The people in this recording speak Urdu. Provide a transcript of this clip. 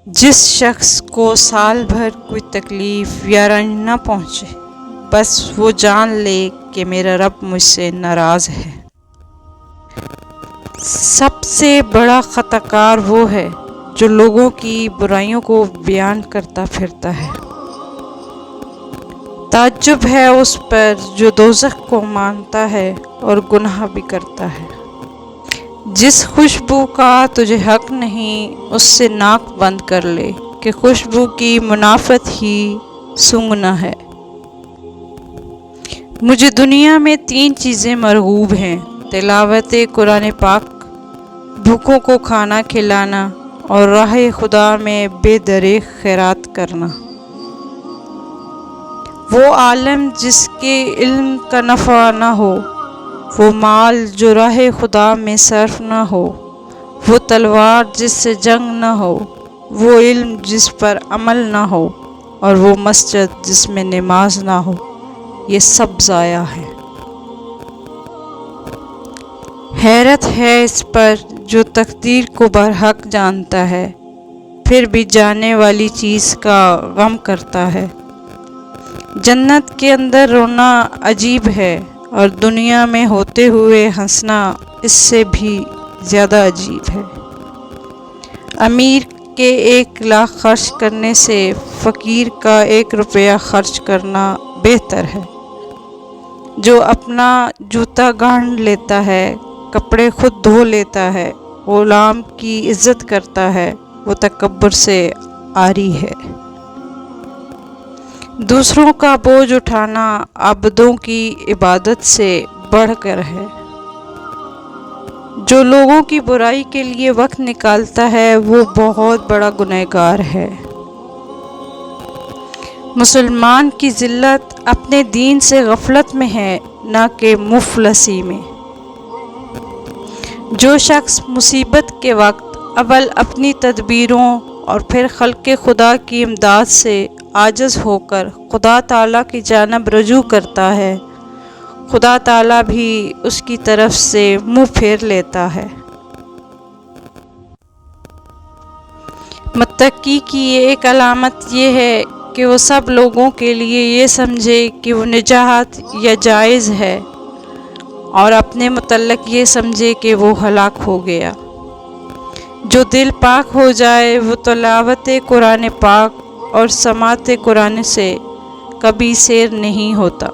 جس شخص کو سال بھر کوئی تکلیف یا رنج نہ پہنچے، بس وہ جان لے کہ میرا رب مجھ سے ناراض ہے۔ سب سے بڑا خطا کار وہ ہے جو لوگوں کی برائیوں کو بیان کرتا پھرتا ہے۔ تعجب ہے اس پر جو دوزخ کو مانتا ہے اور گناہ بھی کرتا ہے۔ جس خوشبو کا تجھے حق نہیں، اس سے ناک بند کر لے کہ خوشبو کی منافعت ہی سونگھنا ہے۔ مجھے دنیا میں 3 چیزیں مرغوب ہیں: تلاوت قرآن پاک، بھوکوں کو کھانا کھلانا اور راہ خدا میں بے دریغ خیرات کرنا۔ وہ عالم جس کے علم کا نفع نہ ہو، وہ مال جو راہ خدا میں صرف نہ ہو، وہ تلوار جس سے جنگ نہ ہو، وہ علم جس پر عمل نہ ہو، اور وہ مسجد جس میں نماز نہ ہو، یہ سب ضائع ہے۔ حیرت ہے اس پر جو تقدیر کو برحق جانتا ہے، پھر بھی جانے والی چیز کا غم کرتا ہے۔ جنت کے اندر رونا عجیب ہے اور دنیا میں ہوتے ہوئے ہنسنا اس سے بھی زیادہ عجیب ہے۔ امیر کے 1 لاکھ خرچ کرنے سے فقیر کا 1 روپیہ خرچ کرنا بہتر ہے۔ جو اپنا جوتا گانٹھ لیتا ہے، کپڑے خود دھو لیتا ہے، غلام کی عزت کرتا ہے، وہ تکبر سے عاری ہے۔ دوسروں کا بوجھ اٹھانا عبدوں کی عبادت سے بڑھ کر ہے۔ جو لوگوں کی برائی کے لیے وقت نکالتا ہے وہ بہت بڑا گنہگار ہے۔ مسلمان کی ذلت اپنے دین سے غفلت میں ہے، نہ کہ مفلسی میں۔ جو شخص مصیبت کے وقت اول اپنی تدبیروں اور پھر خلق خدا کی امداد سے عاجز ہو کر خدا تعالیٰ کی جانب رجوع کرتا ہے، خدا تعالیٰ بھی اس کی طرف سے منہ پھیر لیتا ہے۔ متقی کی ایک علامت یہ ہے کہ وہ سب لوگوں کے لیے یہ سمجھے کہ وہ نجات یا جائز ہے، اور اپنے متعلق یہ سمجھے کہ وہ ہلاک ہو گیا۔ جو دل پاک ہو جائے وہ تلاوت قرآن پاک اور سماعت قرآن سے کبھی سیر نہیں ہوتا۔